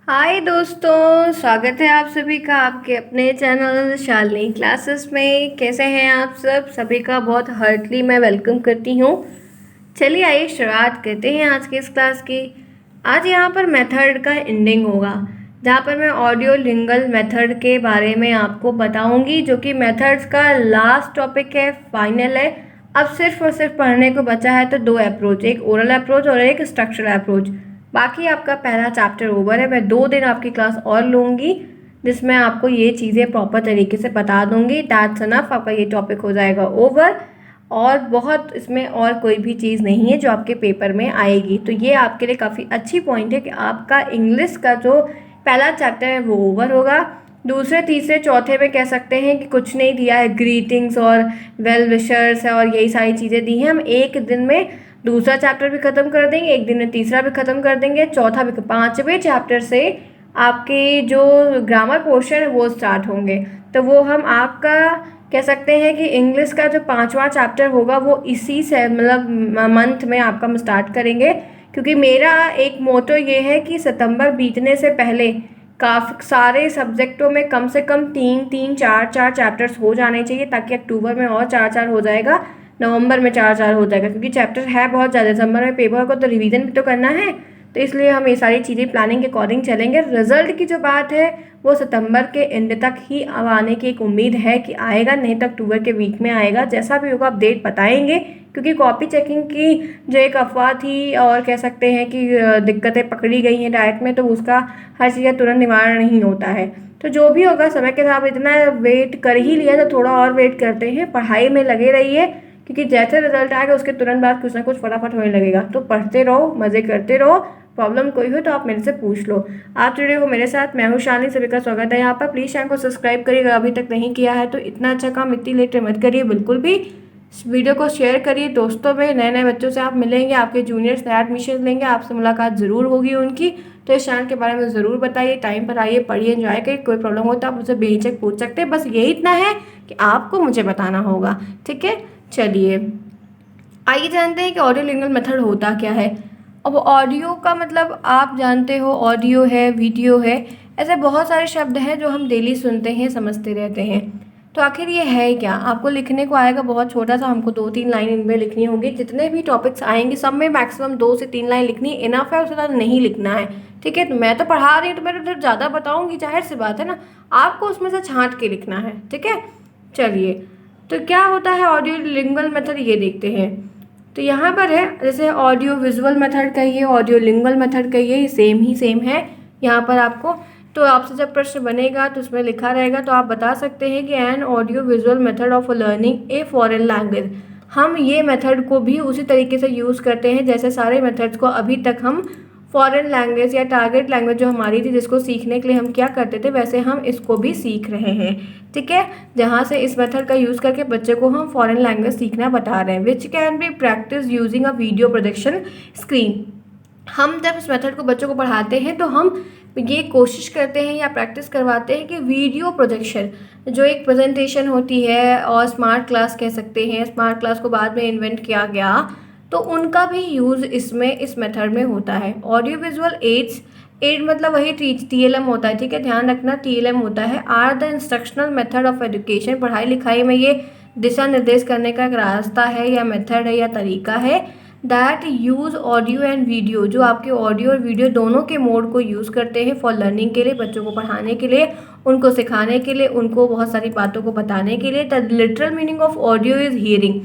हाय दोस्तों, स्वागत है आप सभी का आपके अपने चैनल शालिनी क्लासेस में। कैसे हैं आप सब? सभी का बहुत हार्टली मैं वेलकम करती हूँ। चलिए आइए शुरुआत करते हैं आज की इस क्लास की। आज यहाँ पर मेथड का एंडिंग होगा, जहाँ पर मैं ऑडियो लिंगल मेथड के बारे में आपको बताऊँगी, जो कि मेथड्स का लास्ट टॉपिक है, फाइनल है। अब सिर्फ और सिर्फ पढ़ने को बचा है तो दो अप्रोच, एक ओरल अप्रोच और एक स्ट्रक्चरल अप्रोच। बाकी आपका पहला चैप्टर ओवर है। मैं 2 दिन आपकी क्लास और लूँगी, जिसमें आपको ये चीज़ें प्रॉपर तरीके से बता दूँगी। दैट्स इनफ, आपका ये टॉपिक हो जाएगा ओवर। और बहुत इसमें और कोई भी चीज़ नहीं है जो आपके पेपर में आएगी। तो ये आपके लिए काफ़ी अच्छी पॉइंट है कि आपका इंग्लिश का जो पहला चैप्टर है वो ओवर होगा। दूसरे तीसरे चौथे में कह सकते हैं कि कुछ नहीं दिया है, ग्रीटिंग्स और वेल विशर्स है और यही सारी चीज़ें दी हैं। हम एक दिन में दूसरा चैप्टर भी ख़त्म कर देंगे, एक दिन में तीसरा भी ख़त्म कर देंगे, चौथा भी। 5वें चैप्टर से आपके जो ग्रामर पोर्शन है वो स्टार्ट होंगे। तो वो हम आपका कह सकते हैं कि इंग्लिश का जो 5वां चैप्टर होगा वो इसी से मतलब मंथ में आपका हम स्टार्ट करेंगे। क्योंकि मेरा एक मोटो ये है कि सितंबर बीतने से पहले काफ़ी सारे सब्जेक्टों में कम से कम 3-3, 4-4 चैप्टर्स हो जाने चाहिए, ताकि अक्टूबर में और 4-4 हो जाएगा, नवंबर में 4-4 हो जाएगा। क्योंकि चैप्टर है बहुत ज़्यादा, दिसंबर में पेपर को तो रिवीजन भी तो करना है। तो इसलिए हम ये सारी चीज़ें प्लानिंग के अकॉर्डिंग चलेंगे। रिजल्ट की जो बात है वो सितंबर के एंड तक ही अब आने की एक उम्मीद है कि आएगा, नहीं तो अक्टूबर के वीक में आएगा। जैसा भी होगा अपडेट बताएंगे, क्योंकि कॉपी चेकिंग की जो एक अफवाह थी और कह सकते हैं कि दिक्कतें पकड़ी गई हैं डायरेक्ट में, तो उसका हर चीज़ का तुरंत निवारण नहीं होता है। तो जो भी होगा समय के साथ, इतना वेट कर ही लिया तो थोड़ा और वेट करते हैं। पढ़ाई में लगे रहिए, क्योंकि जैसे रिजल्ट आएगा उसके तुरंत बाद कुछ ना कुछ फटाफट होने लगेगा। तो पढ़ते रहो, मज़े करते रहो। प्रॉब्लम कोई हो तो आप मेरे से पूछ लो। आप जुड़े हो मेरे साथ, मैं हूँ शालिनी, सभी का स्वागत है यहाँ पर। प्लीज़ चैनल को सब्सक्राइब करिएगा अभी तक नहीं किया है तो। इतना अच्छा काम इतनी लेट मत करिए बिल्कुल भी। वीडियो को शेयर करिए दोस्तों में। नए नए बच्चों से आप मिलेंगे, आपके जूनियर्स नया एडमिशन लेंगे, आपसे मुलाकात ज़रूर होगी उनकी। तो इस चैनल के बारे में ज़रूर बताइए। टाइम पर आइए, पढ़िए, एंजॉय करिए। कोई प्रॉब्लम हो तो आप मुझसे बेहिचक पूछ सकते हैं। बस यही इतना है कि आपको मुझे बताना होगा, ठीक है। चलिए आइए जानते हैं कि ऑडियो लिंगुअल मेथड होता क्या है। अब ऑडियो का मतलब आप जानते हो, ऑडियो है, वीडियो है, ऐसे बहुत सारे शब्द हैं जो हम डेली सुनते हैं, समझते रहते हैं। तो आखिर ये है क्या? आपको लिखने को आएगा बहुत छोटा सा, हमको 2-3 लाइन इनमें लिखनी होगी। जितने भी टॉपिक्स आएंगे सब में मैक्सिमम 2 से 3 लाइन लिखनी इनफ है, उससे ज़्यादा नहीं लिखना है, ठीक है। तो मैं तो पढ़ा रही हूँ तो मैं तो ज़्यादा बताऊँगी, जाहिर सी बात है ना। आपको उसमें से छांट के लिखना है, ठीक है। चलिए, तो क्या होता है ऑडियो लिंगुअल मेथड, ये देखते हैं। तो यहाँ पर है, जैसे ऑडियो विजुअल मेथड कहिए, ऑडियो लिंगुअल मेथड कहिए, ये सेम है यहाँ पर आपको। तो आपसे जब प्रश्न बनेगा तो उसमें लिखा रहेगा, तो आप बता सकते हैं कि an audio visual method of learning a foreign language. हम ये मेथड को भी उसी तरीके से यूज़ करते हैं जैसे सारे मेथड्स को अभी तक हम फॉरेन लैंग्वेज या टारगेट लैंग्वेज जो हमारी थी, जिसको सीखने के लिए हम क्या करते थे, वैसे हम इसको भी सीख रहे हैं, ठीक है। जहाँ से इस मेथड का यूज़ करके बच्चे को हम फॉरेन लैंग्वेज सीखना बता रहे हैं। Which can be practice using a video projection screen. हम जब इस मेथड को बच्चों को पढ़ाते हैं तो हम ये कोशिश करते हैं या प्रैक्टिस करवाते हैं कि वीडियो प्रोजेक्शन जो एक प्रेजेंटेशन होती है, और स्मार्ट क्लास कह सकते हैं, स्मार्ट क्लास को बाद में इन्वेंट किया गया, तो उनका भी यूज़ इसमें इस मेथड में होता है। ऑडियो विजुअल एड्स, एड मतलब वही TLM होता है, ठीक है, ध्यान रखना, TLM होता है। Are the instructional method of education, पढ़ाई लिखाई में ये दिशा निर्देश करने का एक रास्ता है या मेथड है या तरीका है। That use audio and video, जो आपके ऑडियो और वीडियो दोनों के मोड को यूज़ करते हैं फॉर लर्निंग के लिए, बच्चों को पढ़ाने के लिए, उनको सिखाने के लिए, उनको बहुत सारी बातों को बताने के लिए। The literal meaning of audio is hearing,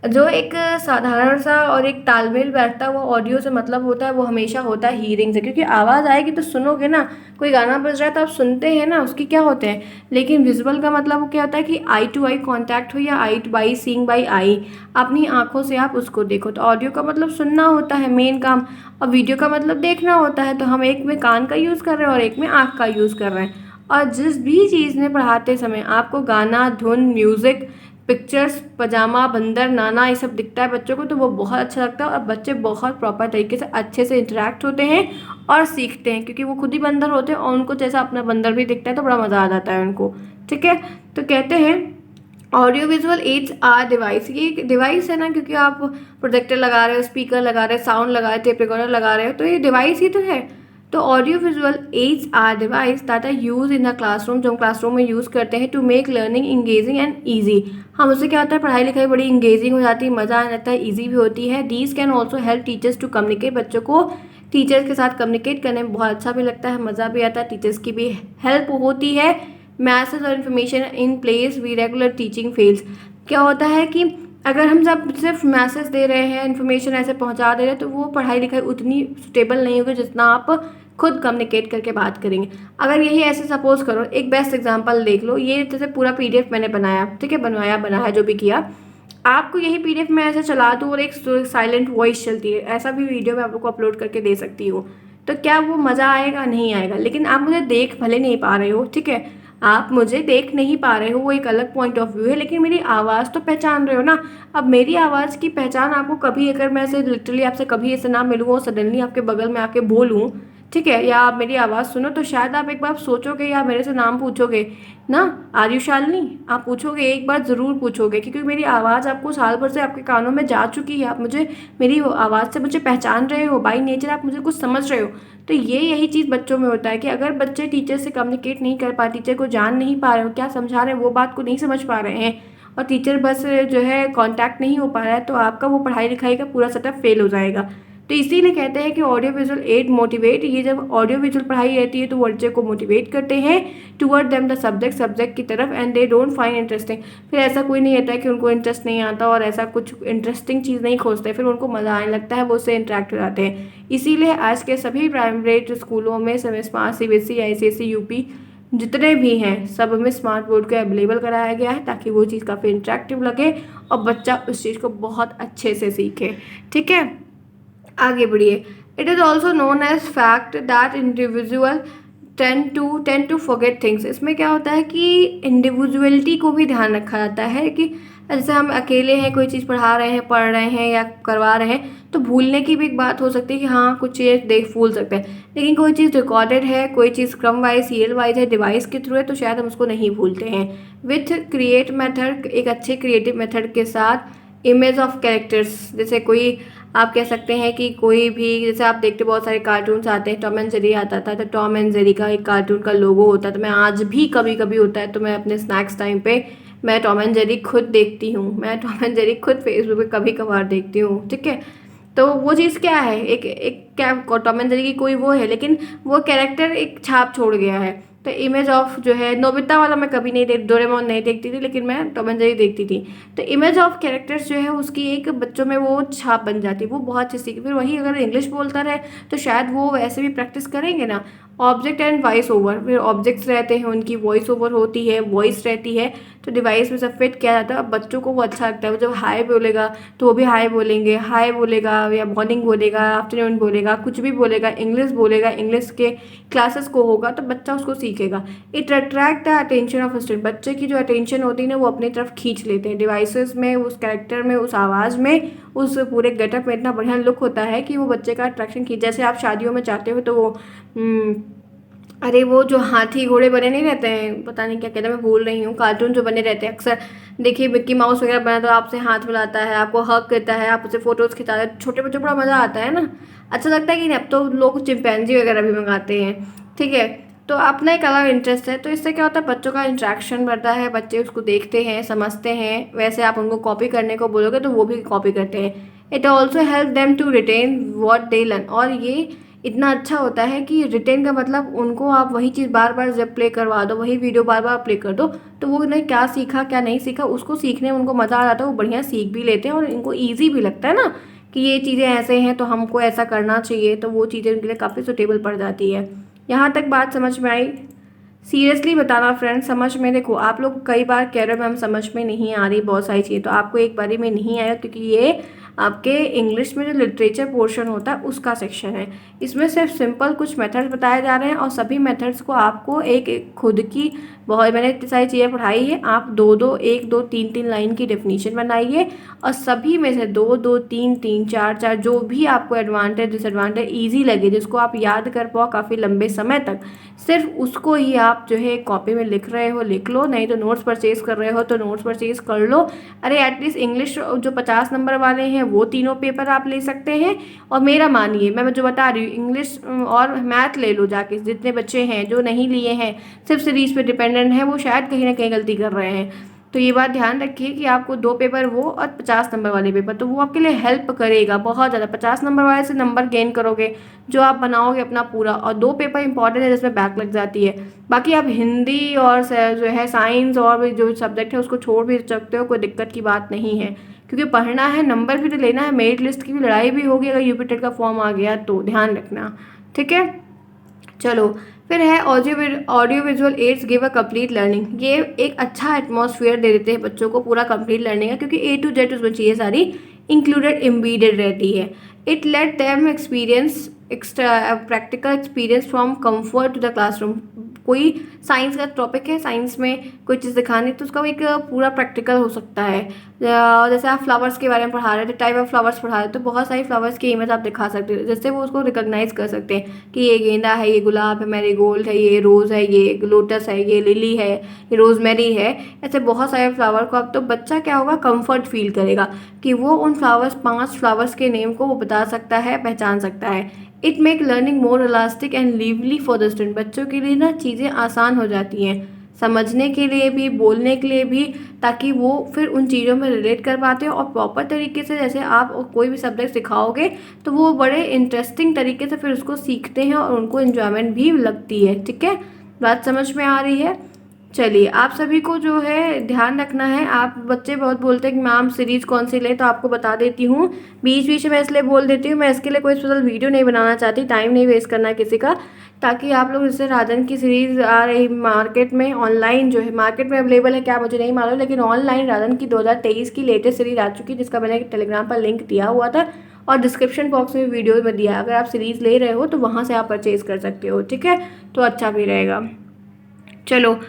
जो एक साधारण सा और एक तालमेल बैठता है वो ऑडियो से मतलब होता है, वो हमेशा होता है हीयरिंग से, क्योंकि आवाज़ आएगी तो सुनोगे ना। कोई गाना बज रहा है तो आप सुनते हैं ना, उसकी क्या होते हैं। लेकिन विजुअल का मतलब क्या होता है कि आई टू आई कॉन्टैक्ट हो, या आई बाई सीइंग बाई आई, अपनी आंखों से आप उसको देखो। तो ऑडियो का मतलब सुनना होता है मेन काम, और वीडियो का मतलब देखना होता है। तो हम एक में कान का यूज़ कर रहे हैं और एक में आँख का यूज़ कर रहे हैं। और जिस भी चीज़ में पढ़ाते समय आपको गाना, धुन, म्यूज़िक, पिक्चर्स, पजामा, बंदर, नाना, ये सब दिखता है बच्चों को, तो वो बहुत अच्छा लगता है और बच्चे बहुत प्रॉपर तरीके से अच्छे से इंटरेक्ट होते हैं और सीखते हैं, क्योंकि वो खुद ही बंदर होते हैं और उनको जैसा अपना बंदर भी दिखता है तो बड़ा मज़ा आ जाता है उनको, ठीक है। तो कहते हैं audio visual aids are device, ये एक डिवाइस है ना, क्योंकि आप प्रोजेक्टर लगा रहे हो, स्पीकर लगा रहे हो, साउंड लगा रहे हो, टेप रिकॉर्डर लगा रहे हो, तो ये डिवाइस ही तो है। तो audio visual aids are device that are use in the classroom, जो हम क्लासरूम में यूज़ करते हैं to make learning engaging and easy. हम उससे क्या होता है, पढ़ाई लिखाई बड़ी इंगेजिंग हो जाती है, मज़ा आने लगता है, ईजी भी होती है। These can also help teachers to communicate, बच्चों को टीचर्स के साथ कम्युनिकेट करने में बहुत अच्छा भी लगता है, मज़ा भी आता है, टीचर्स की भी हेल्प होती है। मैसेज और information in place we regular teaching fails. क्या होता है कि अगर हम सब सिर्फ मैसेज दे रहे हैं, इन्फॉर्मेशन ऐसे पहुंचा दे रहे हैं, तो वो पढ़ाई लिखाई उतनी स्टेबल नहीं होगी जितना आप खुद कम्युनिकेट करके बात करेंगे। अगर यही ऐसे सपोज करो, एक बेस्ट एग्जांपल देख लो, ये जैसे पूरा पीडीएफ मैंने बनाया, ठीक है, बनाया जो भी किया, आपको यही पीडीएफ में ऐसे चला दूँ और एक साइलेंट वॉइस चलती है, ऐसा भी वीडियो मैं आप लोग को अपलोड करके दे सकती हूँ, तो क्या वो मज़ा आएगा? नहीं आएगा। लेकिन आप मुझे देख भले नहीं पा रहे हो, ठीक है, आप मुझे देख नहीं पा रहे हो, वो एक अलग पॉइंट ऑफ व्यू है, लेकिन मेरी आवाज़ तो पहचान रहे हो ना। अब मेरी आवाज़ की पहचान आपको कभी, अगर मैं ऐसे लिटरली आपसे कभी ऐसे ना मिलूँ और सडनली आपके बगल में आके बोलूँ, ठीक है, या आप मेरी आवाज़ सुनो, तो शायद आप एक बार सोचोगे या मेरे से नाम पूछोगे ना, आर यू शालिनी, आप पूछोगे, एक बार ज़रूर पूछोगे, क्योंकि मेरी आवाज़ आपको साल भर से आपके कानों में जा चुकी है, आप मुझे मेरी आवाज़ से मुझे पहचान रहे हो, बाई नेचर आप मुझे कुछ समझ रहे हो। तो यही चीज़ बच्चों में होता है कि अगर बच्चे टीचर से कम्युनिकेट नहीं कर पा, टीचर को जान नहीं पा रहे हो, क्या समझा रहे हैं वो बात को नहीं समझ पा रहे हैं, और टीचर बस जो है कांटेक्ट नहीं हो पा रहा है, तो आपका वो पढ़ाई लिखाई का पूरा सेटअप फेल हो जाएगा। तो इसीलिए कहते हैं कि ऑडियो विजुअल एड मोटिवेट, ये जब ऑडियो विजुअल पढ़ाई रहती है तो बच्चे को मोटिवेट करते हैं टुवर्ड देम द सब्जेक्ट की तरफ, and they don't find interesting. फिर ऐसा कोई नहीं रहता है कि उनको इंटरेस्ट नहीं आता और ऐसा कुछ इंटरेस्टिंग चीज़ नहीं खोजते, फिर उनको मज़ा आने लगता है, वो उससे इंटरेक्ट हो जाते हैं। इसीलिए आज के सभी प्राइवेट स्कूलों में स्मार्ट CBSE, ICSE, UP जितने भी हैं, सब में स्मार्ट बोर्ड को अवेलेबल कराया गया है, ताकि वो चीज़ काफ़ी इंटरेक्टिव लगे और बच्चा उस चीज़ को बहुत अच्छे से सीखे। ठीक है, आगे बढ़िए। It is also known as fact that individual tend to forget things. इसमें क्या होता है कि इंडिविजुअलिटी को भी ध्यान रखा जाता है कि जैसे हम अकेले हैं, कोई चीज़ पढ़ा रहे हैं, पढ़ रहे हैं या करवा रहे हैं, तो भूलने की भी एक बात हो सकती है कि हाँ कुछ चीज़ें देख भूल सकते हैं, लेकिन कोई चीज़ रिकॉर्डेड है, कोई चीज़ क्रम वाइज सीरियल वाइज है, डिवाइस के थ्रू है, तो शायद हम उसको नहीं भूलते हैं। विथ क्रिएट मेथड, एक अच्छे क्रिएटिव मेथड के साथ इमेज ऑफ कैरेक्टर्स, जैसे कोई आप कह सकते हैं कि कोई भी, जैसे आप देखते बहुत सारे कार्टून्स आते हैं, टॉम एंड जेरी आता था, तो टॉम एंड जेरी का एक कार्टून का लोगो होता है, तो मैं आज भी कभी कभी होता है तो मैं अपने स्नैक्स टाइम पे मैं टॉम एंड जेरी खुद देखती हूँ, मैं टॉम एंड जेरी खुद फेसबुक पे कभी कभार देखती हूँ। ठीक है, तो वो चीज़ क्या है, एक एक क्या टॉम एंड जेरी की कोई वो है, लेकिन वो कैरेक्टर एक छाप छोड़ गया है। तो इमेज ऑफ जो है, नोबिता वाला मैं कभी नहीं डोरेमोन नहीं देखती थी, लेकिन मैं टॉम एंड जेरी देखती थी। तो इमेज ऑफ कैरेक्टर्स जो है उसकी एक बच्चों में वो छाप बन जाती है, वो बहुत अच्छी सीखी। फिर वही अगर इंग्लिश बोलता रहे तो शायद वो वैसे भी प्रैक्टिस करेंगे ना। ऑब्जेक्ट एंड वॉइस ओवर, फिर ऑब्जेक्ट्स रहते हैं, उनकी वॉइस ओवर होती है, वॉइस रहती है, तो डिवाइस में सब फिट किया जाता है। अब बच्चों को वो अच्छा लगता है, वो जब हाय बोलेगा तो वो भी हाय बोलेंगे, हाय बोलेगा या मॉर्निंग बोलेगा, आफ्टरनून बोलेगा, कुछ भी बोलेगा, इंग्लिश बोलेगा, इंग्लिश के क्लासेस को होगा तो बच्चा उसको सीखेगा। It attract the attention of student, बच्चे की जो अटेंशन होती है ना वो अपनी तरफ खींच लेते हैं। डिवाइसेस में, उस कैरेक्टर में, उस आवाज़ में, उस पूरे गेटअप में इतना बढ़िया लुक होता है कि वो बच्चे का अट्रैक्शन खींच, जैसे आप शादियों में जाते हो तो वो अरे वो जो हाथी घोड़े बने नहीं रहते हैं, पता नहीं क्या कहते हैं, मैं भूल रही हूँ, कार्टून जो बने रहते हैं अक्सर, देखिए मिक्की माउस वगैरह बना तो आपसे हाथ मिलाता है, आपको हक करता है, आप उससे फोटोज़ खिंचाते हैं, छोटे बच्चों को बड़ा मज़ा आता है ना, अच्छा लगता है कि नहीं। अब तो लोग चिंपैंजी वगैरह भी मंगाते हैं। ठीक है, तो अपना एक अलग इंटरेस्ट है, तो इससे क्या होता है बच्चों का इंट्रैक्शन बढ़ता है, बच्चे उसको देखते हैं, समझते हैं, वैसे आप उनको कॉपी करने को बोलोगे तो वो भी कॉपी करते हैं। It also help them to retain what they learn, और ये इतना अच्छा होता है कि रिटेन का मतलब उनको आप वही चीज़ बार बार जब प्ले करवा दो, वही वीडियो बार बार प्ले कर दो, तो वो उन्हें क्या सीखा क्या नहीं सीखा उसको सीखने में उनको मज़ा आ जाता है, वो बढ़िया सीख भी लेते हैं और इनको ईजी भी लगता है ना कि ये चीज़ें ऐसे हैं तो हमको ऐसा करना चाहिए, तो वो चीज़ें उनके लिए काफ़ी सुटेबल पड़ जाती है। यहाँ तक बात समझ में आई? सीरियसली बताना फ्रेंड, समझ में, देखो आप लोग कई बार कह रहे हो मैम समझ में नहीं आ रही बहुत सारी चीज़ें, तो आपको एक बारी में नहीं आया क्योंकि ये आपके इंग्लिश में जो लिटरेचर पोर्शन होता है उसका सेक्शन है। इसमें सिर्फ सिंपल कुछ मेथड्स बताए जा रहे हैं और सभी मेथड्स को आपको एक खुद की, बहुत मैंने इतनी सारी चीज़ें पढ़ाई है, आप एक दो तीन तीन लाइन की डेफिनेशन बनाइए और सभी में से दो तीन तीन चार जो भी आपको एडवांटेज डिसएडवांटेज ईजी लगे, जिसको आप याद कर पाओ काफ़ी लंबे समय तक, सिर्फ उसको ही आप जो है कॉपी में लिख रहे हो लिख लो, नहीं तो नोट्स परचेज कर रहे हो तो नोट्स परचेज कर लो। अरे एटलीस्ट इंग्लिश जो 50 नंबर वाले हैं वो तीनों पेपर आप ले सकते हैं। और मेरा मानिए, मैं जो बता रही इंग्लिश और मैथ ले लो जाके, जितने बच्चे हैं जो नहीं लिए हैं, सिर्फ सीरीज़ पे डिपेंडेंट हैं, वो शायद कहीं ना कहीं गलती कर रहे हैं। तो ये बात ध्यान रखिए कि आपको 2 पेपर वो और 50 नंबर वाले पेपर, तो वो आपके लिए हेल्प करेगा बहुत ज़्यादा। 50 नंबर वाले से नंबर गेन करोगे जो आप बनाओगे अपना पूरा, और 2 पेपर इंपॉर्टेंट है जिसमें बैक लग जाती है। बाकी आप हिंदी और जो है साइंस और भी जो सब्जेक्ट है उसको छोड़ भी सकते हो, कोई दिक्कत की बात नहीं है, क्योंकि पढ़ना है, नंबर भी तो लेना है, मेरिट लिस्ट की भी लड़ाई भी होगी अगर यूपी टेट का फॉर्म आ गया तो, ध्यान रखना। ठीक है, चलो फिर है audio visual ads give a complete learning. ये एक अच्छा एटमॉस्फेयर दे देते हैं बच्चों को पूरा कंप्लीट लर्निंग का, क्योंकि A to Z उसमें चीज़ें सारी इंक्लूडेड एम्बेडेड रहती है। It let them experience extra practical experience from comfort to the classroom. कोई साइंस का टॉपिक है, साइंस में कोई चीज़ दिखानी तो उसका एक पूरा प्रैक्टिकल हो सकता है। जैसे आप फ्लावर्स के बारे में पढ़ा रहे थे, टाइप ऑफ फ्लावर्स पढ़ा रहे, तो बहुत सारी फ्लावर्स की इमेज आप दिखा सकते हो, जिससे वो उसको रिकॉग्नाइज कर सकते हैं कि ये गेंदा है, ये गुलाब है, मैरीगोल्ड है, ये रोज़ है, ये लोटस है, ये लिली है, ये रोजमेरी है। ऐसे बहुत सारे फ्लावर को आप, तो बच्चा क्या होगा, कंफर्ट फील करेगा कि वो उन फ्लावर्स 5 फ्लावर्स के नेम को वो बता सकता है, पहचान सकता है। It make learning more elastic and lively for the student. बच्चों के लिए ना चीज़ें आसान हो जाती हैं, समझने के लिए भी, बोलने के लिए भी, ताकि वो फिर उन चीज़ों में रिलेट कर पाते हो। और प्रॉपर तरीके से जैसे आप कोई भी सब्जेक्ट सिखाओगे तो वो बड़े इंटरेस्टिंग तरीके से फिर उसको सीखते हैं और उनको इन्जॉयमेंट भी लगती है। ठीक है, बात समझ में आ रही है? चलिए, आप सभी को जो है ध्यान रखना है। आप बच्चे बहुत बोलते हैं कि मैम सीरीज़ कौन सी लें, तो आपको बता देती हूँ। बीच बीच में इसलिए बोल देती हूँ, मैं इसके लिए कोई स्पेशल वीडियो नहीं बनाना चाहती, टाइम नहीं वेस्ट करना है किसी का, ताकि आप लोग, जैसे राजन की सीरीज़ आ रही मार्केट में, ऑनलाइन जो है मार्केट में अवेलेबल है क्या मुझे नहीं मालूम, लेकिन ऑनलाइन राजन की 2023 की लेटेस्ट सीरीज आ चुकी है, जिसका मैंने टेलीग्राम पर लिंक दिया हुआ था और डिस्क्रिप्शन बॉक्स में वीडियो में दिया। अगर आप सीरीज़ ले रहे हो तो वहाँ से आप परचेज़ कर सकते हो। ठीक है, तो अच्छा भी रहेगा। चलो,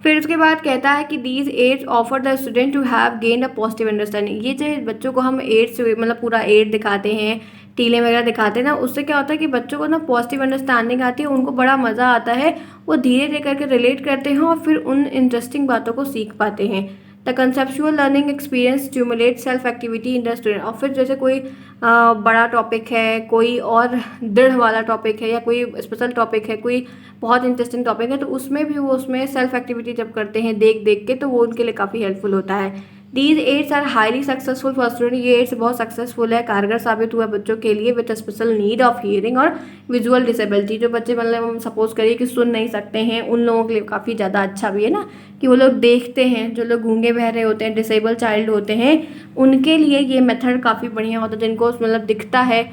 फिर उसके बाद कहता है कि these aids offer the student to have gain a positive understanding. ये जो बच्चों को हम एड्स मतलब पूरा एड दिखाते हैं, टीले वगैरह दिखाते हैं ना, उससे क्या होता है कि बच्चों को ना पॉजिटिव अंडरस्टैंडिंग आती है, उनको बड़ा मज़ा आता है, वो धीरे धीरे करके रिलेट करते हैं और फिर उन इंटरेस्टिंग बातों को सीख पाते हैं। The conceptual learning experience stimulate self activity in the student. और फिर जैसे कोई बड़ा टॉपिक है, कोई और दृढ़ वाला टॉपिक है, या कोई स्पेशल टॉपिक है, कोई बहुत इंटरेस्टिंग टॉपिक है, तो उसमें भी वो उसमें सेल्फ एक्टिविटी जब करते हैं देख देख के, तो वो उनके लिए काफ़ी हेल्पफुल होता है। These aids are highly successful for student. ये एड्स बहुत सक्सेसफुल है, कारगर साबित हुआ है बच्चों के लिए with special need of hearing और विजुअल डिसेबिलिटी। जो बच्चे मतलब हम सपोज करिए कि सुन नहीं सकते हैं, उन लोगों के लिए काफ़ी ज़्यादा अच्छा भी है ना, कि वो लोग देखते हैं, जो लोग गूंगे बहरे होते हैं, डिसेबल चाइल्ड होते हैं, उनके लिए ये मेथड काफ़ी बढ़िया होता है। जिनको मतलब दिखता है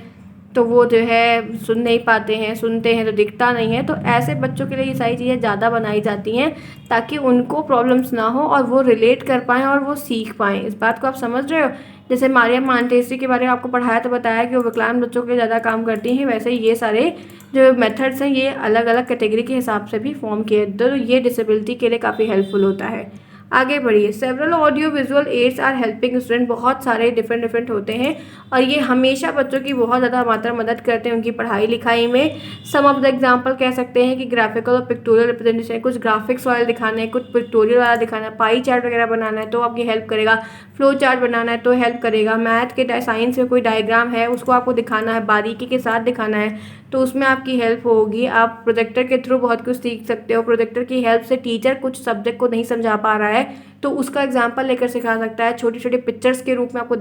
तो वो जो है सुन नहीं पाते हैं, सुनते हैं तो दिखता नहीं है, तो ऐसे बच्चों के लिए ये सारी चीज़ें ज़्यादा बनाई जाती हैं ताकि उनको प्रॉब्लम्स ना हो और वो रिलेट कर पाएँ और वो सीख पाएँ। इस बात को आप समझ रहे हो? जैसे मारियम मांटेसरी के बारे में आपको पढ़ाया तो बताया कि वो विकलांग बच्चों के ज़्यादा काम करती हैं, वैसे ये सारे जो मेथड्स हैं ये अलग अलग कैटेगरी के हिसाब से भी फॉर्म किए, तो ये डिसेबिलिटी के लिए काफ़ी हेल्पफुल होता है। आगे बढ़िए। Several audio visual aids are helping student. बहुत सारे डिफरेंट होते हैं और ये हमेशा बच्चों की बहुत ज़्यादा मात्रा मदद करते हैं उनकी पढ़ाई लिखाई में। सम ऑफ द एग्जांपल कह सकते हैं कि ग्राफिकल और पिक्टोरियल रिप्रेजेंटेशन, कुछ ग्राफिक्स वाले दिखाने हैं, कुछ पिक्टोरियल वाला दिखाना है, पाई चार्ट वगैरह बनाना है तो आपकी हेल्प करेगा, फ्लो चार्ट बनाना है तो हेल्प करेगा, मैथ के साइंस में कोई डायग्राम है उसको आपको दिखाना है, बारीकी के साथ दिखाना है तो उसमें आपकी हेल्प होगी। आप प्रोजेक्टर के थ्रू बहुत कुछ सीख सकते हो। प्रोजेक्टर की हेल्प से टीचर कुछ सब्जेक्ट को नहीं समझा पा रहा है तो उसका एग्जाम्पल लेकर सिखा सकता है, छोटी छोटी पिक्चर्स के रूप में आपको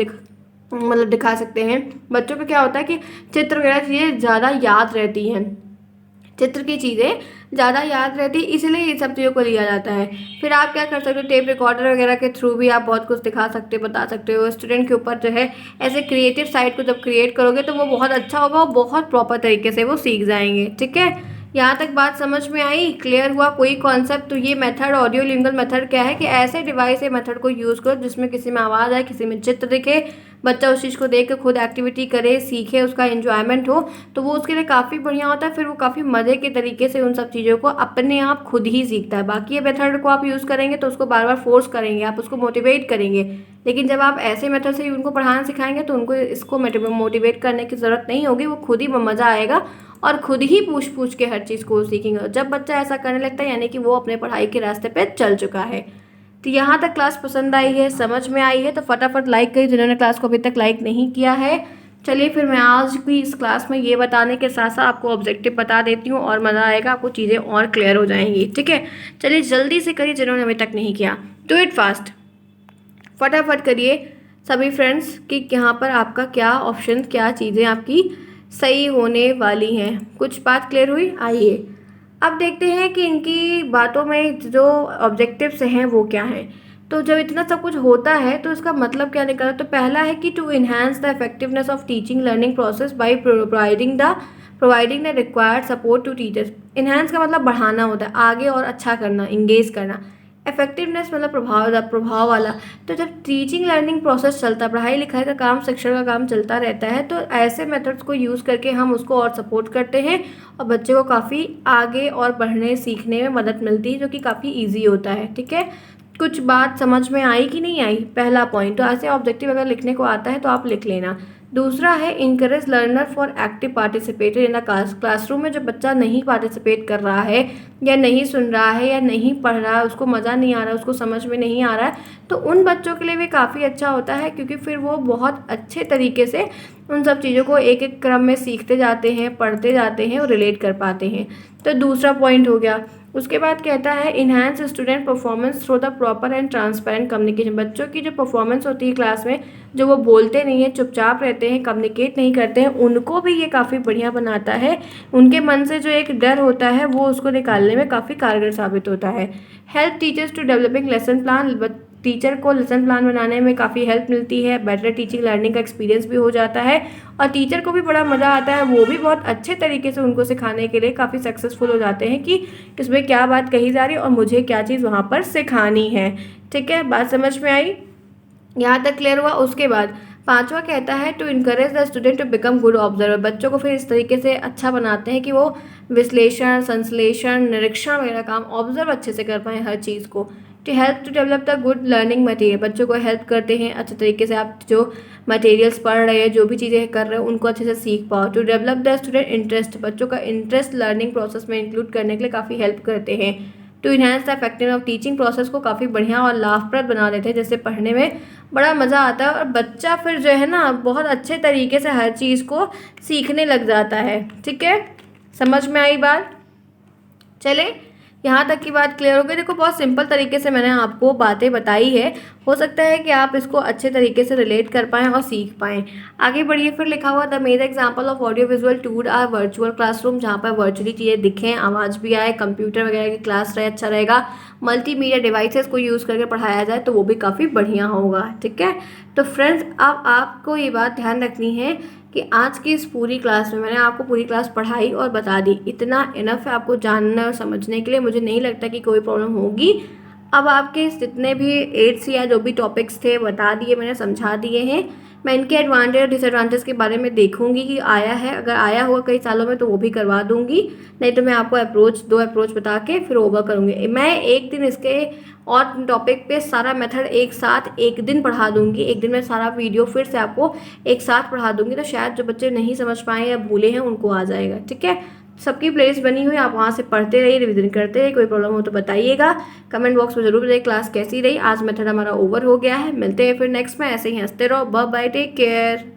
दिखा सकते हैं। बच्चों को क्या होता है कि चित्र वगैरह चीज़ें ज़्यादा याद रहती हैं, चित्र की चीज़ें ज़्यादा याद रहती है, इसलिए ये सब चीज़ों को लिया जाता है। फिर आप क्या कर सकते हो, टेप रिकॉर्डर वगैरह के थ्रू भी आप बहुत कुछ दिखा सकते हो, बता सकते हो। स्टूडेंट के ऊपर जो है ऐसे क्रिएटिव साइड को जब क्रिएट करोगे तो वो बहुत अच्छा होगा और बहुत प्रॉपर तरीके से वो सीख जाएंगे। ठीक है, यहाँ तक बात समझ में आई, क्लियर हुआ कोई कॉन्सेप्ट? तो ये मेथड ऑडियो लिंगुअल मेथड क्या है कि ऐसे डिवाइस या मेथड को यूज़ करो जिसमें किसी में आवाज़ आए, किसी में चित्र दिखे, बच्चा उस चीज़ को देख कर खुद एक्टिविटी करे, सीखे, उसका एंजॉयमेंट हो, तो वो उसके लिए काफ़ी बढ़िया होता है। फिर वो काफ़ी मज़े के तरीके से उन सब चीज़ों को अपने आप खुद ही सीखता है। बाकी ये मेथड को आप यूज़ करेंगे तो उसको बार बार फोर्स करेंगे, आप उसको मोटिवेट करेंगे, लेकिन जब आप ऐसे मेथड से उनको पढ़ाना सिखाएंगे तो उनको इसको मोटिवेट करने की ज़रूरत नहीं होगी, वो खुद ही मज़ा आएगा और खुद ही पूछ के हर चीज़ को सीखेंगे। जब बच्चा ऐसा करने लगता है यानी कि वो अपने पढ़ाई के रास्ते पे चल चुका है। तो यहाँ तक क्लास पसंद आई है, समझ में आई है तो फटाफट लाइक करिए। जिन्होंने क्लास को अभी तक लाइक नहीं किया है चलिए फिर मैं आज की इस क्लास में ये बताने के साथ साथ आपको ऑब्जेक्टिव बता देती हूँ और मज़ा आएगा, आपको चीज़ें और क्लियर हो जाएंगी। ठीक है, चलिए जल्दी से करिए जिन्होंने अभी तक नहीं किया, डू इट फास्ट, फटाफट करिए सभी फ्रेंड्स कि यहाँ पर आपका क्या ऑप्शन, क्या चीज़ें आपकी सही होने वाली हैं। कुछ बात क्लियर हुई? आइए अब देखते हैं कि इनकी बातों में जो ऑब्जेक्टिव्स हैं वो क्या हैं। तो जब इतना सब कुछ होता है तो इसका मतलब क्या निकला? तो पहला है कि to enhance the effectiveness of teaching learning process by providing the required support to teachers. Enhance का मतलब बढ़ाना होता है, आगे और अच्छा करना, इंगेज करना। इफेक्टिवनेस मतलब प्रभाव वाला। तो जब टीचिंग लर्निंग प्रोसेस चलता है, पढ़ाई लिखाई का काम, शिक्षण का काम चलता रहता है, तो ऐसे मेथड्स को यूज़ करके हम उसको और सपोर्ट करते हैं और बच्चे को काफ़ी आगे और बढ़ने सीखने में मदद मिलती है, जो कि काफ़ी ईजी होता है। ठीक है, कुछ बात समझ में आई कि नहीं आई? पहला पॉइंट। तो ऐसे ऑब्जेक्टिव अगर लिखने को आता है तो आप लिख लेना। दूसरा है encourage learner for active participated in the classroom में जो बच्चा नहीं पार्टिसिपेट कर रहा है या नहीं सुन रहा है या नहीं पढ़ रहा है, उसको मज़ा नहीं आ रहा है, उसको समझ में नहीं आ रहा है, तो उन बच्चों के लिए भी काफ़ी अच्छा होता है, क्योंकि फिर वो बहुत अच्छे तरीके से उन सब चीज़ों को एक एक क्रम में सीखते जाते हैं, पढ़ते जाते हैं और रिलेट कर पाते हैं। तो दूसरा पॉइंट हो गया। उसके बाद कहता है enhance student performance through the proper and transparent communication. बच्चों की जो परफॉर्मेंस होती है क्लास में, जो वो बोलते नहीं है, चुपचाप रहते हैं, कम्युनिकेट नहीं करते हैं, उनको भी ये काफ़ी बढ़िया बनाता है। उनके मन से जो एक डर होता है वो उसको निकालने में काफ़ी कारगर साबित होता है। Help teachers to developing lesson plan. Teacher को लेसन प्लान बनाने में काफ़ी हेल्प मिलती है, बेटर टीचिंग लर्निंग का एक्सपीरियंस भी हो जाता है और टीचर को भी बड़ा मज़ा आता है, वो भी बहुत अच्छे तरीके से उनको सिखाने के लिए काफ़ी सक्सेसफुल हो जाते हैं कि इसमें क्या बात कही जा रही है और मुझे क्या चीज़ वहाँ पर सिखानी है। ठीक है, बात समझ में आई? यहाँ तक क्लियर हुआ? उसके बाद पांचवा कहता है to encourage the student to become good observer. बच्चों को फिर इस तरीके से अच्छा बनाते हैं कि वो विश्लेषण, संश्लेषण, निरीक्षण वगैरह काम ऑब्जर्व अच्छे से कर पाएँ हर चीज़ को। To help to develop the good learning material. बच्चों को हेल्प करते हैं अच्छे तरीके से, आप जो मटेरियल्स पढ़ रहे हैं, जो भी चीज़ें कर रहे हो, उनको अच्छे से सीख पाओ। To develop the student interest. बच्चों का इंटरेस्ट लर्निंग प्रोसेस में इंक्लूड करने के लिए काफ़ी हेल्प करते हैं। To enhance the effective of teaching process को काफ़ी बढ़िया और लाभप्रद बना देते हैं, जैसे पढ़ने में बड़ा मज़ा आता है और बच्चा फिर जो है ना बहुत अच्छे तरीके से हर चीज़ को सीखने लग जाता है। ठीक है, समझ में आई बात? चले यहाँ तक की बात क्लियर हो गई। देखो बहुत सिंपल तरीके से मैंने आपको बातें बताई है, हो सकता है कि आप इसको अच्छे तरीके से रिलेट कर पाएँ और सीख पाएँ। आगे बढ़िए। फिर लिखा हुआ the major example of audio visual tool are virtual classroom, जहाँ पर वर्चुअली चीज़ें दिखें, आवाज़ भी आए, कंप्यूटर वगैरह की क्लास रहे, अच्छा रहेगा। मल्टीमीडिया डिवाइसेस को यूज़ करके पढ़ाया जाए तो वो भी काफ़ी बढ़िया होगा। ठीक है, तो फ्रेंड्स अब आपको ये बात ध्यान रखनी है कि आज की इस पूरी क्लास में मैंने आपको पूरी क्लास पढ़ाई और बता दी, इतना इनफ है आपको जानने और समझने के लिए। मुझे नहीं लगता कि कोई प्रॉब्लम होगी। अब आपके जितने भी एड्स या जो भी टॉपिक्स थे बता दिए मैंने, समझा दिए हैं। मैं इनके एडवांटेज और डिसएडवांटेज के बारे में देखूंगी कि आया है, अगर आया होगा कई सालों में तो वो भी करवा दूंगी, नहीं तो मैं आपको दो अप्रोच बता के फिर ओवर करूँगी। मैं एक दिन इसके और टॉपिक पे सारा मेथड एक साथ एक दिन पढ़ा दूंगी, एक दिन में सारा वीडियो फिर से आपको एक साथ पढ़ा दूंगी, तो शायद जो बच्चे नहीं समझ पाए या भूले हैं उनको आ जाएगा। ठीक है, सबकी प्लेलिस्ट बनी हुई है, आप वहाँ से पढ़ते रहिए, रिविजन करते रहिए। कोई प्रॉब्लम हो तो बताइएगा, कमेंट बॉक्स में जरूर बताइए क्लास कैसी रही। आज मेथड हमारा ओवर हो गया है, मिलते हैं फिर नेक्स्ट में। ऐसे ही हंसते रहो, बाय बाय, टेक केयर।